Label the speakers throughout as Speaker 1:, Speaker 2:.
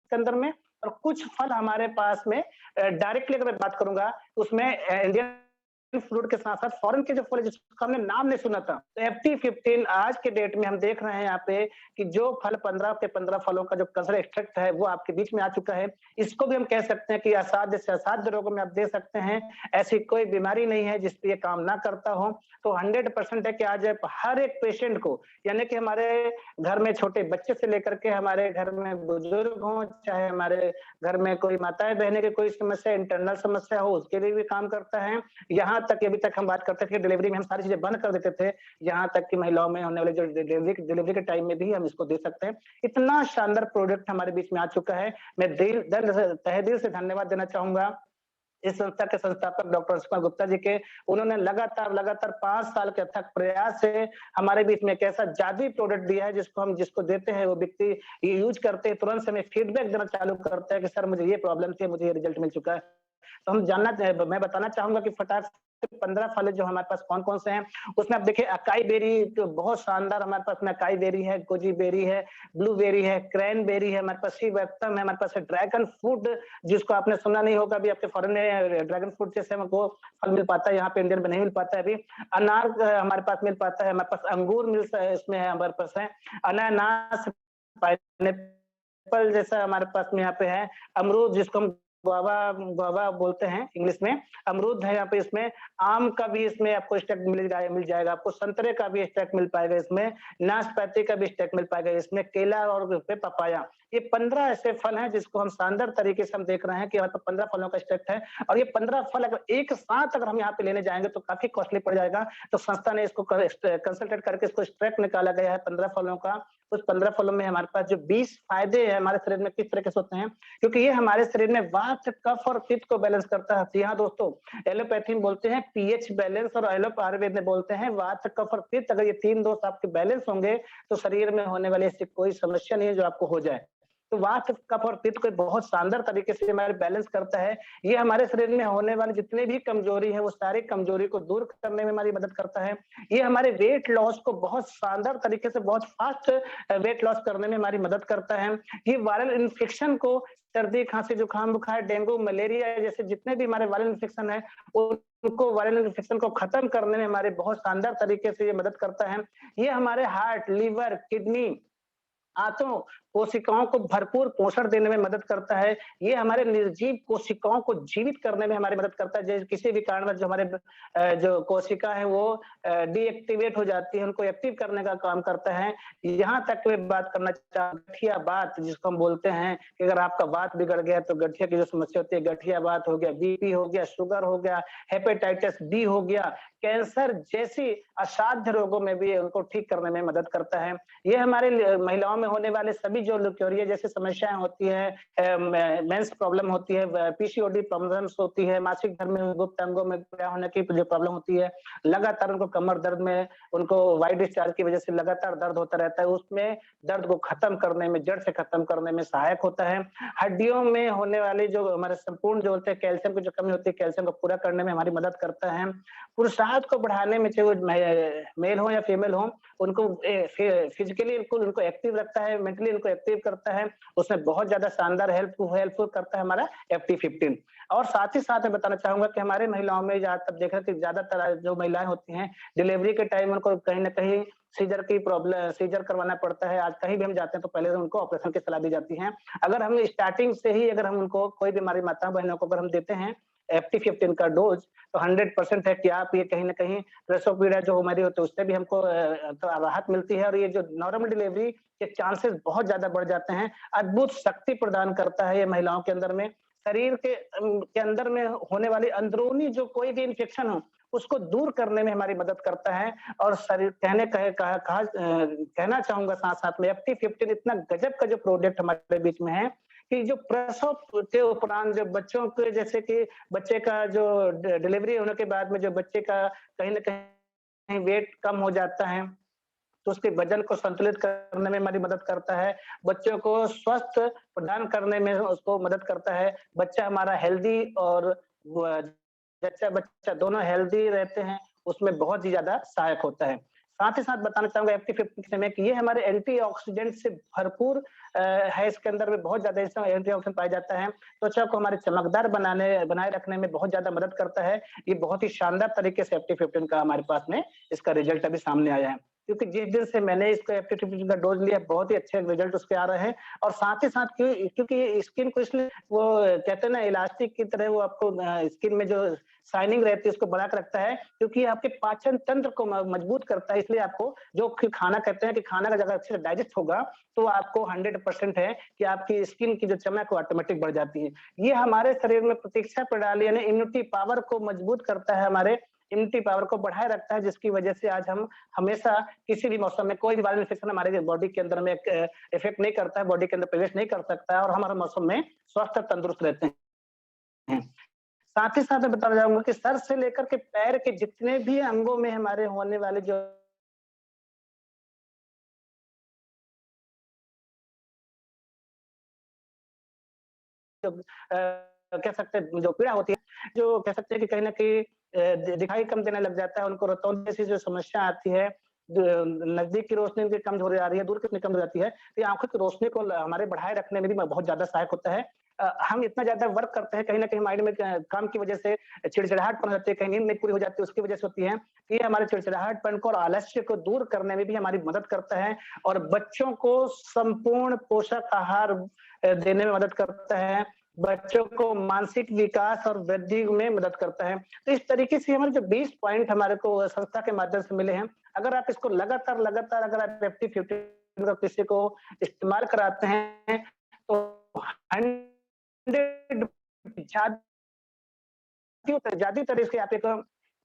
Speaker 1: के अंदर में, और कुछ फल हमारे पास में डायरेक्टली अगर मैं बात करूँगा, तो उसमें इंडियन फ्रूट के साथ-साथ फॉरेन के जो फल है जिसका हमने नाम नहीं सुना था। तो एफटी 15 आज के डेट में हम देख रहे हैं यहाँ पे कि जो फल 15 के 15 फलों का जो कल्चरल एक्सट्रैक्ट है वो आपके बीच में आ चुका है। इसको भी हम कह सकते हैं कि असाध्य से असाध्य रोगों में आप देख सकते हैं, ऐसी कोई बीमारी नहीं है जिस पे ये काम ना करता हो। तो 100% है कि आज हर एक पेशेंट को, यानी कि हमारे घर में छोटे बच्चे से लेकर के हमारे घर में बुजुर्ग हों, चाहे हमारे घर में कोई माताएँ-बहनें की कोई समस्या, इंटरनल समस्या हो, उसके लिए भी काम करता है। यहाँ तक कि अभी तक हम बात करते थे डिलीवरी में हम सारी चीज़ें बंद कर देते थे। यहाँ तक कि महिलाओं में होने वाले जो डिलीवरी के टाइम में भी हम इसको दे सकते हैं। इतना शानदार प्रोडक्ट हमारे बीच में आ चुका है। मैं तहे दिल से धन्यवाद देना चाहूँगा इस संस्था के संस्थापक डॉक्टर अंशुमान गुप्ता जी के। उन्होंने लगातार 5 साल के अथक प्रयास से हमारे बीच में एक ऐसा जादुई प्रोडक्ट दिया है जिसको देते हैं वो व्यक्ति ये यूज़ करते हैं, तुरंत से हमें फीडबैक देना चालू करता है कि सर मुझे ये प्रॉब्लम थी, मुझे ये रिजल्ट मिल चुका है। तो मैं बताना चाहूँगा कि फटाक से 15 फल जो हमारे पास कौन-कौन से हैं, उसमें आप देखिए अकाई बेरी तो बहुत शानदार हमारे पास में अकाई बेरी है, गोजी बेरी है, ब्लूबेरी है, क्रैनबेरी है, हमारे पास श्रीवत्तम है, हमारे पास है ड्रैगन फ्रूट जिसको आपने सुना नहीं होगा अभी आपके फॉरेन में ड्रैगन फ्रूट जैसे हमको फल मिल पाता है, यहाँ पे इंडियन में नहीं मिल पाता है अभी। अनार हमारे पास मिल पाता है, हमारे पास अंगूर इसमें है हमारे पास है, अनानास, पाइनएप्पल जैसा हमारे पास में यहाँ पे है, अमरूद जिसको हम गुआवा गुआवा बोलते हैं इंग्लिश में, अमरूद है यहाँ पे इसमें, आम का भी इसमें आपको स्टैक मिल जाएगा आपको, संतरे का भी स्टैक मिल पाएगा इसमें, नाशपाती का भी स्टैक मिल पाएगा इसमें, केला और पे पपाया। ये 15 ऐसे फल हैं जिसको हम शानदार तरीके से हम देख रहे हैं कि यहाँ पे 15 फलों का स्टैक है, और ये 15 फल अगर एक साथ अगर हम यहाँ पे लेने जाएँगे तो काफ़ी कॉस्टली पड़ जाएगा। तो संस्था ने इसको कंसल्टेट करके इसको स्टैक निकाला गया है 15 फलों का। उस 15 फलों में हमारे पास जो 20 फायदे हैं हमारे शरीर में किस तरीके से होते हैं, क्योंकि ये हमारे शरीर में वात, कफ और पित्त को बैलेंस करता है। जी हाँ दोस्तों, एलोपैथी में बोलते हैं पीएच बैलेंस, और आयुर्वेद में बोलते हैं वात, कफ और पित्त। अगर ये 3 दोष आपके बैलेंस होंगे तो शरीर में होने वाली ऐसी कोई समस्या नहीं है जो आपको हो जाए। तो वात, कफ और पित्त को बहुत शानदार तरीके से हमारे बैलेंस करता है। ये हमारे शरीर में होने वाली जितनी भी कमजोरी है वो सारी कमजोरी को दूर करने में हमारी मदद करता है। ये हमारे वेट लॉस को बहुत शानदार तरीके से बहुत फास्ट वेट लॉस करने में हमारी मदद करता है। ये वायरल इन्फेक्शन को, सर्दी, खांसी, जुकाम, बुखार, डेंगू, मलेरिया जैसे जितने भी हमारे वायरल इन्फेक्शन है उनको वायरल इन्फेक्शन को खत्म करने में हमारे बहुत शानदार तरीके से ये मदद करता है। ये हमारे हार्ट, लीवर, किडनी, आंतों, कोशिकाओं को भरपूर पोषण देने में मदद करता है। ये हमारे निर्जीव कोशिकाओं को जीवित करने में हमारी मदद करता है। जैसे किसी भी कारणवश जो हमारे जो कोशिका है वो डीएक्टिवेट हो जाती है, उनको एक्टिव करने का काम करता है। यहाँ तक मैं बात करना गठिया बात जिसको हम बोलते हैं कि अगर आपका बात बिगड़ गया तो गठिया की जो समस्या होती है, गठिया बात हो गया, बीपी हो गया, शुगर हो गया, हेपेटाइटिस बी हो गया, कैंसर जैसी असाध्य रोगों में भी उनको ठीक करने में मदद करता है। ये हमारे महिलाओं में होने वाले सभी जो ल्यूकेरिया जैसी समस्याएं होती है, मेंस प्रॉब्लम होती है, पीसीओडी प्रॉब्लम्स होती है, मासिक धर्म में गुप्त अंगों में पीड़ा होने की जो प्रॉब्लम होती है, लगातार उनको कमर दर्द में, उनको वाइट डिस्चार्ज की वजह से लगातार दर्द होता रहता है, उसमें दर्द को खत्म करने में, जड़ से खत्म करने में सहायक होता है। हड्डियों में होने वाले जो हमारे संपूर्ण जो होते हैं कैल्शियम की जो कमी होती है, कैल्शियम को पूरा करने में हमारी मदद करता है। पुरुषार्थ को बढ़ाने में, चाहे वो मेल हो या फीमेल हो, उनको फिजिकली उनको एक्टिव रखता है, मेंटली उनको एक्टिव करता है। उसमें बहुत ज्यादा शानदार हेल्पफुल करता है हमारा एफटी 15। और साथ ही साथ मैं बताना चाहूंगा कि हमारे महिलाओं में ज्यादातर देखा कि ज्यादातर जो महिलाएं होती हैं डिलीवरी के टाइम उनको कहीं ना कहीं सीजर करवाना पड़ता है। आज कहीं भी हम जाते हैं तो पहले उनको ऑपरेशन की सलाह दी जाती है। अगर हम स्टार्टिंग से ही अगर हम उनको कोई भी हमारी माता बहनों को अगर हम देते हैं एफटी 15 का डोज, तो 100% है कि आप ये कहीं ना कहीं प्रसव पीड़ा जो हमारी होती है उससे भी हमको तो राहत मिलती है, और ये जो नॉर्मल डिलीवरी के चांसेस बहुत ज्यादा बढ़ जाते हैं। अद्भुत शक्ति प्रदान करता है ये महिलाओं के अंदर में, शरीर के अंदर में होने वाली अंदरूनी जो कोई भी इन्फेक्शन हो उसको दूर करने में हमारी मदद करता है। और शरीर कहना चाहूंगा साथ साथ में एफटी 15 इतना गजब का जो प्रोडक्ट हमारे बीच में है कि जो प्रसव के उपरांत जो बच्चों के, जैसे कि बच्चे का जो डिलीवरी होने के बाद में जो बच्चे का कहीं ना कहीं वेट कम हो जाता है, तो उसके वजन को संतुलित करने में हमारी मदद करता है, बच्चों को स्वस्थ प्रदान करने में उसको मदद करता है, बच्चा हमारा हेल्दी और जच्चा बच्चा दोनों हेल्दी रहते हैं, उसमें बहुत ही ज्यादा सहायक होता है। साथ ही साथ बताना चाहूंगा FT15 में कि ये हमारे एंटीऑक्सीडेंट से भरपूर है। इसके अंदर में बहुत ज्यादा इसमें एंटीऑक्सीडेंट पाया जाता है, त्वचा को हमारे चमकदार बनाए रखने में बहुत ज्यादा मदद करता है। ये बहुत ही शानदार तरीके से FT15 का हमारे पास में इसका रिजल्ट अभी सामने आया है, क्योंकि जिस दिन से मैंने इसको FT15 का डोज लिया, बहुत ही अच्छे रिजल्ट उसके आ रहे हैं। और साथ ही साथ क्योंकि स्किन को इसलिए वो कहते हैं ना इलास्टिक की तरह, वो आपको स्किन में जो शाइनिंग रहती है उसको बना के रखता है, क्योंकि आपके पाचन तंत्र को मजबूत करता है। इसलिए आपको जो खाना कहते हैं कि खाना का अगर अच्छे से डाइजेस्ट होगा तो आपको 100% है कि आपकी स्किन की जो चमक है ऑटोमेटिक बढ़ जाती है। ये हमारे शरीर में प्रतीक्षा प्रणाली यानी इम्यूनिटी पावर को मजबूत करता है, हमारे इम्यूनिटी पावर को बढ़ाए रखता है, जिसकी वजह से आज हम हमेशा किसी भी मौसम में कोई भी वायरल इन्फेक्शन हमारे बॉडी के अंदर में इफेक्ट नहीं करता है, बॉडी के अंदर प्रवेश नहीं कर सकता है, और हम हर मौसम में स्वस्थ और तंदुरुस्त रहते हैं। साथ ही साथ मैं बताना चाहूंगा कि सर से लेकर के पैर के जितने भी अंगों में हमारे होने वाले जो कह सकते हैं जो पीड़ा होती है, जो कह सकते हैं कि कहीं न कहीं दिखाई कम देने लग जाता है, उनको रतौंध जैसी जो समस्या आती है, नजदीक की रोशनी उनकी कम हो रही है, दूर की कम हो जाती है, तो ये आंखों की रोशनी को हमारे बढ़ाए रखने में भी बहुत ज्यादा सहायक होता है। हम इतना ज्यादा वर्क करते हैं, कहीं न कहीं माइंड में काम की वजह से चिड़चिड़ाहटपन होती है, कहीं नींद नहीं पूरी हो जाती है, उसकी वजह से होती है। ये हमारे चिड़चिड़ाहटपन को और आलस्य को दूर करने में भी हमारी मदद करता है, और बच्चों को संपूर्ण पोषक आहार देने में मदद करता है, बच्चों को मानसिक विकास और वृद्धि में मदद करता है। तो इस तरीके से हमारे जो 20 पॉइंट हमारे को संस्था के माध्यम से मिले हैं, अगर आप इसको लगातार अगर आप FT15 का किसी को इस्तेमाल कराते हैं तो 100 ज्यादातर इसके आप एक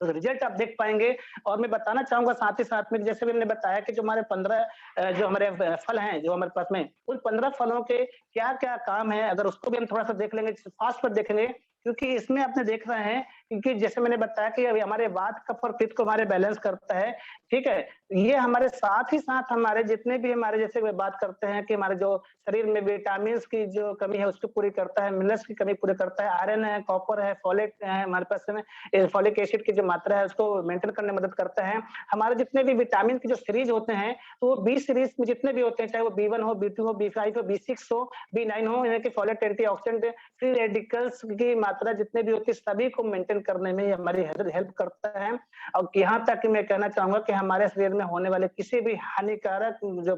Speaker 1: रिजल्ट आप देख पाएंगे। और मैं बताना चाहूंगा साथ ही साथ में, जैसे मैंने बताया कि जो हमारे 15 जो हमारे फल हैं जो हमारे पास में, उन 15 फलों के क्या क्या काम है, अगर उसको भी हम थोड़ा सा देख लेंगे, फास्ट पर देखेंगे, क्योंकि इसमें आपने देख रहे हैं क्योंकि जैसे मैंने बताया कि अभी हमारे वात कफ और पित्त को हमारे बैलेंस करता है, ठीक है। ये हमारे साथ ही साथ हमारे जितने भी हमारे जैसे बात करते हैं कि हमारे जो शरीर में विटामिन की जो कमी है उसको पूरी करता है, मिनरल्स की कमी पूरी करता है, आयरन है, कॉपर है, फोलेट है हमारे पास में, फोलिक एसिड की जो मात्रा है उसको मेंटेन करने में मदद करता है। हमारे जितने भी विटामिन की जो सीरीज होते हैं, तो वो बी सीरीज में जितने भी होते हैं, चाहे वो B1 हो, B2 हो, B5 हो, B6 हो, B9 हो, यानी कि फोलेट, एंटीऑक्सीडेंट, फ्री रेडिकल्स की मात्रा जितने भी होती है सभी को मेंटेन करने में हमारी हेल्प करता है। और यहाँ तक कि मैं कहना चाहूंगा कि हमारे शरीर में होने वाले किसी भी हानिकारक जो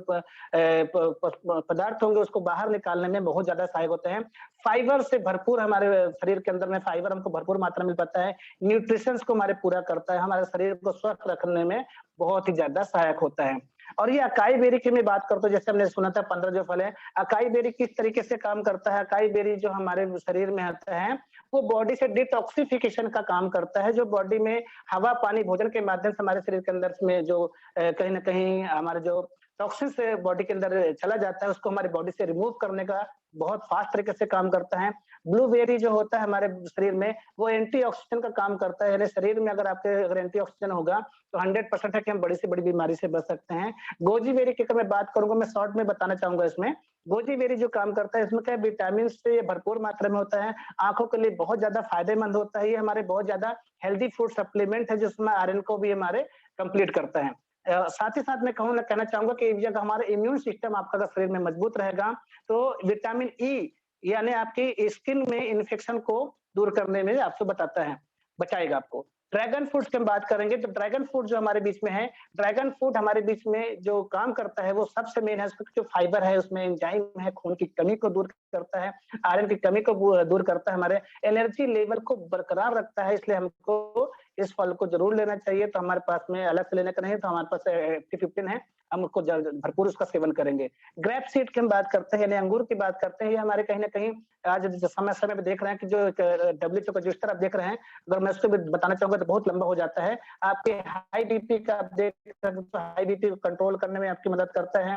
Speaker 1: पदार्थ होंगे उसको बाहर निकालने में बहुत ज्यादा सहायक होते हैं। फाइबर से भरपूर हमारे शरीर के अंदर में फाइबर हमको भरपूर मात्रा में मिल पाता है, न्यूट्रिशंस को हमारे पूरा करता है, हमारे शरीर को स्वस्थ रखने में बहुत ही ज्यादा सहायक होता है। और ये अकाई बेरी की मैं बात करता हूँ, जैसे हमने सुना था 15 जो फल है, अकाई बेरी किस तरीके से काम करता है। अकाई बेरी जो हमारे शरीर में आता है वो बॉडी से डिटॉक्सिफिकेशन का काम करता है, जो बॉडी में हवा पानी भोजन के माध्यम से हमारे शरीर के अंदर में जो कहीं ना कहीं हमारे जो टॉक्सिन से बॉडी के अंदर चला जाता है उसको हमारी बॉडी से रिमूव करने का बहुत फास्ट तरीके से काम करता है। ब्लूबेरी जो होता है हमारे शरीर में वो एंटीऑक्सीडेंट का काम करता है, यानी शरीर में अगर आपके अगर एंटीऑक्सीडेंट होगा तो 100% है कि हम बड़ी से बड़ी बीमारी से बच सकते हैं। गोजी बेरी की अगर मैं बात करूंगा, मैं शॉर्ट में बताना चाहूंगा इसमें, गोजी बेरी जो काम करता है इसमें क्या विटामिन से भरपूर मात्रा में होता है, आंखों के लिए बहुत ज्यादा फायदेमंद होता है, ये हमारे बहुत ज्यादा हेल्दी फूड सप्लीमेंट है जिसमें आयरन को भी हमारे कंप्लीट करता है। साथ ही साथ मैं कहना चाहूंगा कि जब हमारा इम्यून सिस्टम आपका अगर शरीर में मजबूत रहेगा तो विटामिन ई यानी आपकी स्किन में इन्फेक्शन को दूर करने में आपको बताता है, बचाएगा आपको। ड्रैगन फ्रूट की हम बात करेंगे तो ड्रैगन फ्रूट जो हमारे बीच में है, ड्रैगन फ्रूट हमारे बीच में जो काम करता है वो सबसे मेन है, उसमें जो फाइबर है उसमें एंजाइम है, खून की कमी को दूर करता है, आयरन की कमी को दूर करता है, हमारे एनर्जी लेवल को बरकरार रखता है, इसलिए हमको इस फल को जरूर लेना चाहिए। तो हमारे पास में अलग से लेने का नहीं है, तो हमारे पास FT15 है, हम उसको भरपूर उसका सेवन करेंगे। ग्रेप सीड की हम बात करते हैं यानी अंगूर की बात करते हैं, ये हमारे कहीं ना कहीं आज समय समय में देख रहे हैं कि जो WHO का रजिस्टर आप देख रहे हैं, अगर मैं उसको भी बताना चाहूंगा तो बहुत लंबा हो जाता है। आपके हाई बीपी का आप देख सकते हैं, हाई बीपी को कंट्रोल करने में आपकी मदद करता है,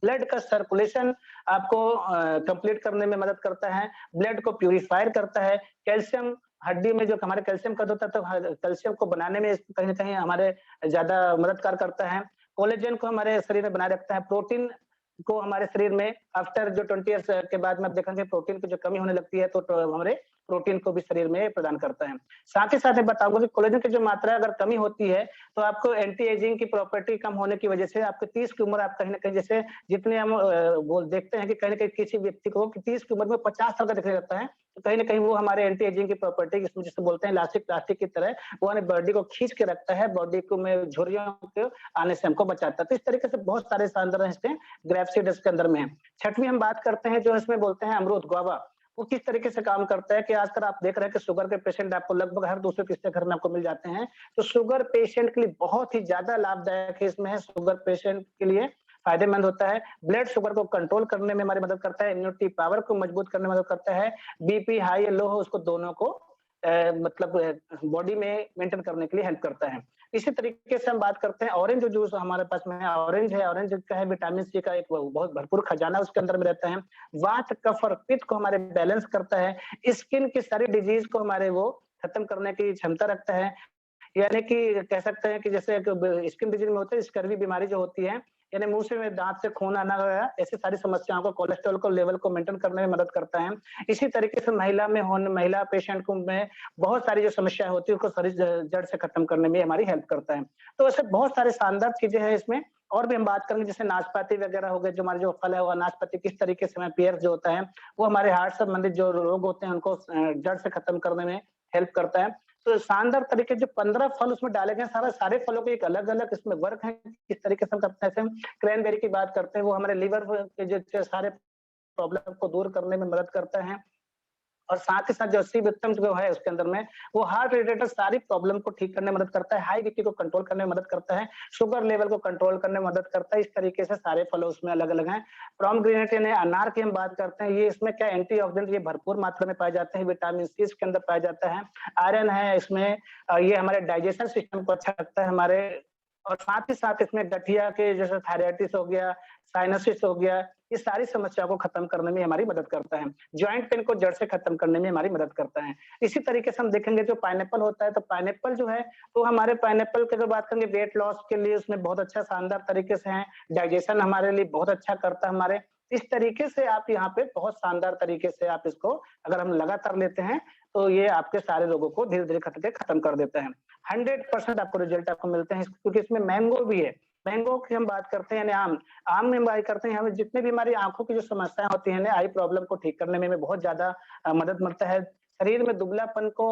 Speaker 1: ब्लड का सर्कुलेशन आपको कंप्लीट करने में मदद करता है, ब्लड को प्यूरिफायर करता है, कैल्शियम हड्डी में जो हमारे कैल्शियम कद होता है तो कैल्शियम को बनाने में कहीं ना कहीं हमारे ज्यादा मददगार करता है, कोलेजन को हमारे शरीर में बनाए रखता है, प्रोटीन को हमारे शरीर में आफ्टर जो 20 ईयर्स के बाद में आप देखेंगे प्रोटीन की जो कमी होने लगती है तो हमारे प्रोटीन को भी शरीर में प्रदान करता है। साथ ही साथ मैं बताऊँगा कि कोलेजन की जो मात्रा अगर कमी होती है, तो आपको एंटी एजिंग की प्रॉपर्टी कम होने की वजह से आपको 30 की उम्र आप कहीं न कहीं जैसे जितने हम वो देखते हैं कि कहीं न कहीं किसी व्यक्ति को कि 30 की उम्र में 50 साल का दिखने लगता है, तो कहीं न कहीं वो हमारे एंटी एजिंग की प्रॉपर्टी जिसमें जिसे बोलते हैं इलास्टिक प्लास्टिक की तरह वो हमारी बॉडी को खींच के रखता है, बॉडी को में झुर्रियों के आने से हमको बचाता है। तो इस तरीके से बहुत सारे शानदार इसमें ग्रेप्सीड इसके अंदर में है। छठवीं हम बात करते हैं जो इसमें बोलते हैं अमरूद, गुआवा। वो किस तरीके से काम करता है कि आजकल आप देख रहे हैं कि शुगर के पेशेंट आपको लगभग हर दूसरे तीसरे घर में आपको मिल जाते हैं। तो शुगर पेशेंट के लिए बहुत ही ज़्यादा लाभदायक है इसमें है, शुगर पेशेंट के लिए फ़ायदेमंद होता है। ब्लड शुगर को कंट्रोल करने में हमारी मदद करता है, इम्यूनिटी पावर को मजबूत करने में मदद करता है। बीपी हाई या लो हो उसको दोनों को मतलब बॉडी में मेंटेन करने के लिए हेल्प करता है। इसी तरीके से हम बात करते हैं ऑरेंज जो जूस हमारे पास में है, ऑरेंज का है विटामिन सी का एक बहुत भरपूर खजाना उसके अंदर में रहता है। वात, कफ और पित्त को हमारे बैलेंस करता है। स्किन की सारी डिजीज़ को हमारे वो खत्म करने की क्षमता रखता है। यानी कि कह सकते हैं कि जैसे स्किन डिजीज में होते हैं स्कर्वी बीमारी जो होती है यानी मुंह से दांत से खून आना वगैरह ऐसी सारी समस्याओं को कोलेस्ट्रॉल को लेवल को मेंटेन करने में मदद करता है। इसी तरीके से महिला पेशेंट को में बहुत सारी जो समस्याएं होती है उसको शरीर जड़ से खत्म करने में हमारी हेल्प करता है। तो ऐसे बहुत सारे शानदार चीजें हैं इसमें और भी हम बात करेंगे जैसे नाशपाती वगैरह हो गए जो हमारे जो फल है वो नाशपाती किस तरीके से हमें पेयर जो होता है वो हमारे हार्ट से संबंधित जो रोग होते हैं उनको जड़ से खत्म करने में हेल्प करता है। तो शानदार तरीके जो 15 फल उसमें डाले गए सारे फलों के एक अलग-अलग इसमें वर्क है, किस तरीके से हम करते हैं। जैसे हम क्रैनबेरी की बात करते हैं, वो हमारे लिवर के जो सारे प्रॉब्लम को दूर करने में मदद करता है और साथ ही साथ जो सी विक्टिम जो है उसके अंदर में, वो हार्ट रिलेटेड सारी प्रॉब्लम को ठीक करने में मदद करता है, हाई बीपी को कंट्रोल करने में मदद करता है, शुगर लेवल को कंट्रोल करने में मदद करता है। इस तरीके से सारे फल उसमें अलग-अलग हैं। पोमेग्रेनेट यानी अनार की हम बात करते हैं, ये इसमें क्या एंटीऑक्सीडेंट ये भरपूर मात्रा में पाए जाते हैं, विटामिन सी इसके अंदर पाया जाता है, आयरन है इसमें ये हमारे डाइजेशन सिस्टम को अच्छा रखता है हमारे और साथ ही साथ इसमें गठिया के जैसे थायराइटिस हो गया, साइनसिस हो गया, ये सारी समस्याओं को खत्म करने में हमारी मदद करता है। जॉइंट पेन को जड़ से खत्म करने में हमारी मदद करता है। इसी तरीके से हम देखेंगे जो पाइनएप्पल होता है, तो पाइनएप्पल जो है, तो हमारे पाइनएप्पल की अगर बात करेंगे वेट लॉस के लिए उसमें बहुत अच्छा शानदार तरीके से है, डाइजेशन हमारे लिए बहुत अच्छा करता है हमारे। इस तरीके से आप यहाँ पे बहुत शानदार तरीके से आप इसको अगर हम लगातार लेते हैं, तो ये आपके सारे रोगों को धीरे-धीरे खत्म कर देता है। 100% आपको रिजल्ट आपको मिलते हैं क्योंकि इसमें मैंगो भी है। मैंगो की हम बात करते हैं यानी आम में हम बात करते हैं हमें जितने भी हमारी आँखों की जो समस्याएँ होती हैं ना, आई प्रॉब्लम को ठीक करने में हमें बहुत ज़्यादा मदद मिलता है। शरीर में दुबलापन को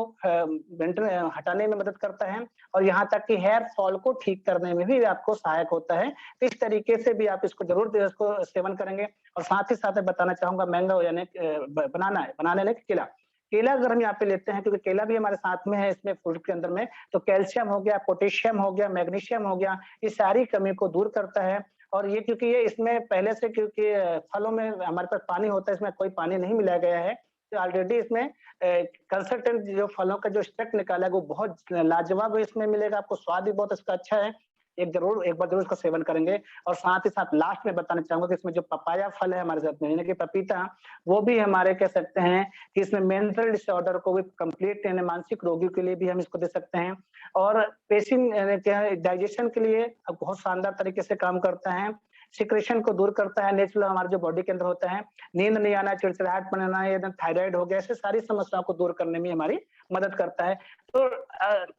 Speaker 1: हटाने में मदद करता है और यहाँ तक कि हेयर फॉल को ठीक करने में भी आपको सहायक होता है। तो इस तरीके से भी आप इसको ज़रूर इसको सेवन करेंगे और साथ ही साथ मैं बताना चाहूँगा मैंगो यानी बनाना यानी केला। केला अगर हम यहाँ पे लेते हैं क्योंकि केला भी हमारे साथ में है इसमें फ्रूट के अंदर में, तो कैल्शियम हो गया, पोटेशियम हो गया, मैग्नीशियम हो गया, ये सारी कमी को दूर करता है और ये क्योंकि ये इसमें पहले से क्योंकि फलों में हमारे पास पानी होता है, इसमें कोई पानी नहीं मिलाया गया है, तो ऑलरेडी इसमें कंसल्टेंट जो फलों का जो एक्सट्रैक्ट निकाला है वो बहुत लाजवाब इसमें मिलेगा, आपको स्वाद भी बहुत इसका अच्छा है। एक बार ज़रूर इसका सेवन करेंगे और साथ ही साथ लास्ट में बताना चाहूँगा कि इसमें जो पपाया फल है हमारे साथ में यानी कि पपीता, वो भी हमारे कह सकते हैं कि इसमें मेंटल डिसऑर्डर को भी कंप्लीट यानी मानसिक रोगियों के लिए भी हम इसको दे सकते हैं और पेशिंग यानी क्या है डाइजेशन के लिए बहुत शानदार तरीके से काम करता है। सिक्रेशन को दूर करता है, नेचुरल हमारे जो बॉडी के अंदर होता है, नींद नहीं आना, चिड़चिड़ाहटपन आना या थायराइड हो गया, ऐसे सारी समस्याओं को दूर करने में हमारी मदद करता है। तो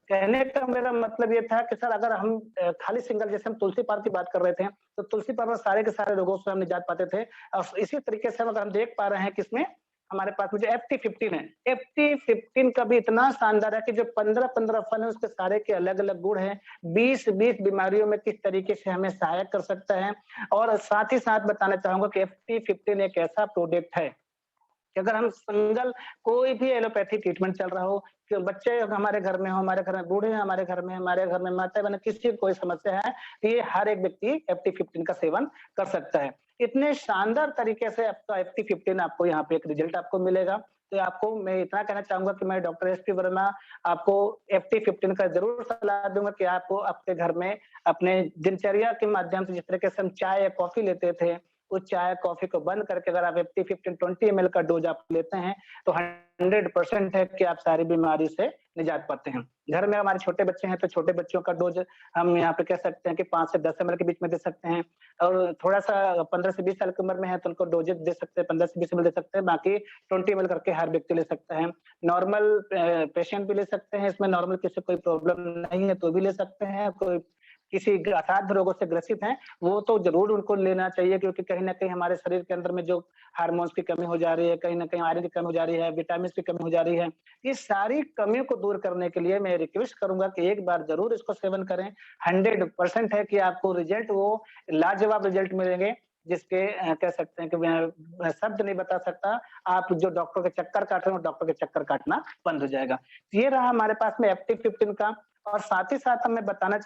Speaker 1: कहने का मेरा मतलब ये था कि सर अगर हम खाली सिंगल जैसे हम तुलसी पार की बात कर रहे थे, तो तुलसी पार में सारे के सारे रोगों से हम निजात पाते थे और इसी तरीके से अगर हम देख पा रहे हैं कि इसमें हमारे पास में जो FT15 है, FT15 का भी इतना शानदार है कि जो 15-15 फल है उसके सारे के अलग-अलग गुण हैं, 20-20 बीमारियों में किस तरीके से हमें सहायक कर सकता है और साथ ही साथ बताना चाहूँगा कि FT15 एक ऐसा प्रोडक्ट है कि अगर हम सिंगल कोई भी एलोपैथी ट्रीटमेंट चल रहा हो कि बच्चे हमारे घर में हो, हमारे घर में बूढ़े हैं, हमारे घर में माता-बहन किसी को कोई समस्या है, तो ये हर एक व्यक्ति FT15 का सेवन कर सकता है। इतने शानदार तरीके से आपका FT15 आपको यहाँ पे एक रिजल्ट आपको मिलेगा। तो आपको मैं इतना कहना चाहूँगा कि मैं डॉक्टर एसपी वर्मा आपको FT15 का ज़रूर सलाह दूँगा कि आप आपके घर में अपने दिनचर्या के माध्यम से जिस तरीके से हम चाय या कॉफ़ी लेते थे, उस चाय, कॉफ़ी को बंद करके अगर आप 80, 15, 20 एमएल का डोज़ आप लेते हैं, तो 100% है कि आप सारी बीमारी से निजात पाते हैं। घर में हमारे छोटे बच्चे हैं, तो छोटे बच्चों का डोज़ हम यहाँ पे कह सकते हैं कि 5 से 10 एमएल के बीच में दे सकते हैं और थोड़ा-सा 15 से 20 साल की उम्र में है, तो उनको डोज़ेज़ दे सकते हैं, 15 से 20 एमएल दे सकते हैं, बाकी 20 एमएल करके हर व्यक्ति ले सकता है। नॉर्मल पेशेंट भी ले सकते हैं, इसमें नॉर्मल किसी को कोई प्रॉब्लम नहीं है, तो भी ले सकते हैं, कोई किसी असाध्य रोगों से ग्रसित हैं, वो तो ज़रूर उनको लेना चाहिए क्योंकि कहीं न कहीं हमारे शरीर के अंदर में जो हार्मोन्स की कमी हो जा रही है, कहीं न कहीं आयरन की कमी हो जा रही है, विटामिन्स की कमी हो जा रही है। ये सारी कमियों को दूर करने के लिए मैं रिक्वेस्ट करूँगा कि एक बार ज़रूर इसको सेवन करें। 100% है कि आपको रिज़ल्ट वो लाजवाब रिज़ल्ट मिलेंगे, जिसके कह सकते हैं कि मैं शब्द नहीं बता सकता। आप जो डॉक्टर के चक्कर काट रहे हो, डॉक्टर के चक्कर काटना बंद हो जाएगा। ये रहा हमारे पास में एक्टिव 15 का और साथ ही साथ मैं बताना चाह